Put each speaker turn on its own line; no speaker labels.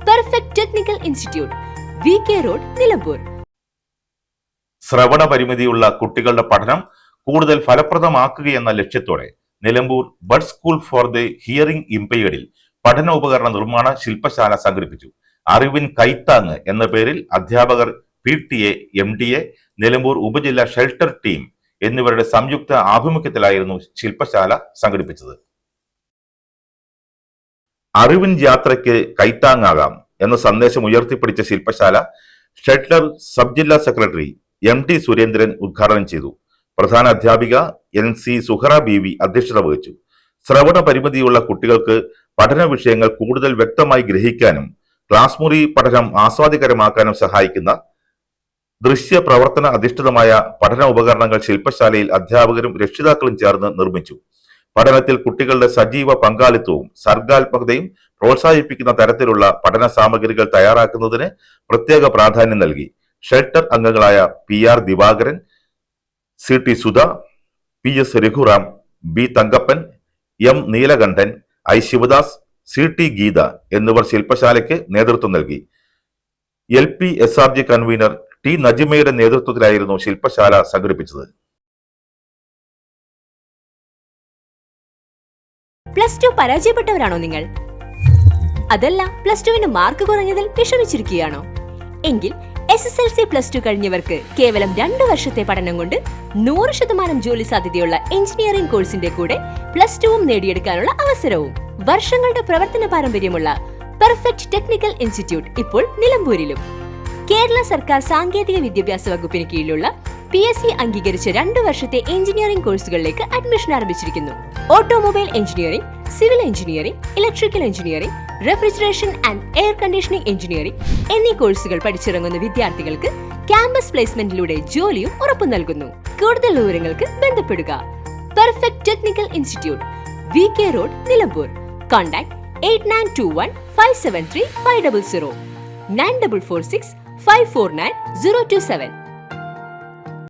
Perfect technical institute, VK road, Nilambur.
ശ്രവണ പരിമിതിയുള്ള കുട്ടികളുടെ പഠനം കൂടുതൽ ഫലപ്രദമാക്കുകയെന്ന ലക്ഷ്യത്തോടെ Nilambur bud school for the hearing ഇംപെയർഡിൽ പഠന ഉപകരണ നിർമ്മാണ ശില്പശാല സംഘടിപ്പിച്ചു. അറിവിൻ കൈത്താങ് എന്ന പേരിൽ അധ്യാപകർ, PTA, MDA, നിലമ്പൂർ ഉപജില്ലാ ഷെൽട്ടർ ടീം എന്നിവരുടെ സംയുക്ത ആഭിമുഖ്യത്തിലായിരുന്നു ശില്പശാല സംഘടിപ്പിച്ചത്. അറിവിൻ യാത്രയ്ക്ക് കൈത്താങ്ങാകാം എന്ന സന്ദേശം ഉയർത്തിപ്പിടിച്ച ശില്പശാല ഷെൽട്ടർ സബ് ജില്ലാ സെക്രട്ടറി MT സുരേന്ദ്രൻ ഉദ്ഘാടനം ചെയ്തു. പ്രധാന അധ്യാപിക NC സുഹറ ബീവി അധ്യക്ഷത വഹിച്ചു. ശ്രവണ പരിമിതിയുള്ള കുട്ടികൾക്ക് പഠന വിഷയങ്ങൾ കൂടുതൽ വ്യക്തമായി ഗ്രഹിക്കാനും ക്ലാസ് മുറി പഠനം ആസ്വാദികരമാക്കാനും സഹായിക്കുന്ന ദൃശ്യ പ്രവർത്തന അധിഷ്ഠിതമായ പഠന ഉപകരണങ്ങൾ ശില്പശാലയിൽ അധ്യാപകരും രക്ഷിതാക്കളും ചേർന്ന് നിർമ്മിച്ചു. പഠനത്തിൽ കുട്ടികളുടെ സജീവ പങ്കാളിത്തവും സർഗാത്മകതയും പ്രോത്സാഹിപ്പിക്കുന്ന തരത്തിലുള്ള പഠന സാമഗ്രികൾ തയ്യാറാക്കുന്നതിന് പ്രത്യേക പ്രാധാന്യം നൽകി. ഷെൽട്ടർ അംഗങ്ങളായ PR Divakaran, CT Sudha, PS Raghuram, B Thankappan, M Neelakantan, I Sivadas, CT Geetha എന്നിവർ ശില്പശാലയ്ക്ക് നേതൃത്വം നൽകി. LP SRG കൺവീനർ T നജിമയുടെ നേതൃത്വത്തിലായിരുന്നു ശില്പശാല സംഘടിപ്പിച്ചത്.
+2 പരാജയപ്പെട്ടവരാണോ നിങ്ങൾ? അതല്ല, +2 മാർക്ക് കുറഞ്ഞതിൽ വിഷമിച്ചിരിക്കുകയാണോ? എങ്കിൽ SSLC +2 കഴിഞ്ഞവർക്ക് കേവലം 2 വർഷത്തെ പഠനം കൊണ്ട് 100% ജോലി സാധ്യതയുള്ള എഞ്ചിനീയറിംഗ് കോഴ്സിന്റെ കൂടെ +2 നേടിയെടുക്കാനുള്ള അവസരവും. വർഷങ്ങളുടെ പ്രവർത്തന പാരമ്പര്യമുള്ള പെർഫെക്റ്റ് ടെക്നിക്കൽ ഇൻസ്റ്റിറ്റ്യൂട്ട് ഇപ്പോൾ നിലമ്പൂരിലും. കേരള സർക്കാർ സാങ്കേതിക വിദ്യാഭ്യാസ വകുപ്പിന് കീഴിലുള്ള PSC അംഗീകരിച്ച 2 വർഷത്തെ എഞ്ചിനീയറിംഗ് കോഴ്സുകളിലേക്ക് അഡ്മിഷൻ ആരംഭിച്ചിരിക്കുന്നു. Automobile engineering, civil engineering, electrical engineering, refrigeration and air conditioning engineering എന്നീ കോഴ്സുകൾ പഠിച്ചിറങ്ങുന്ന വിദ്യാർത്ഥികൾക്ക് ക്യാമ്പസ് പ്ലേസ്മെന്റിലൂടെ ജോലിയും ഉറപ്പു നൽകുന്നു. കൂടുതൽ വിവരങ്ങൾക്ക് ബന്ധപ്പെടുക. Perfect technical institute, VK road, Nilambur. Contact 8921 573 500, 9446 549 027.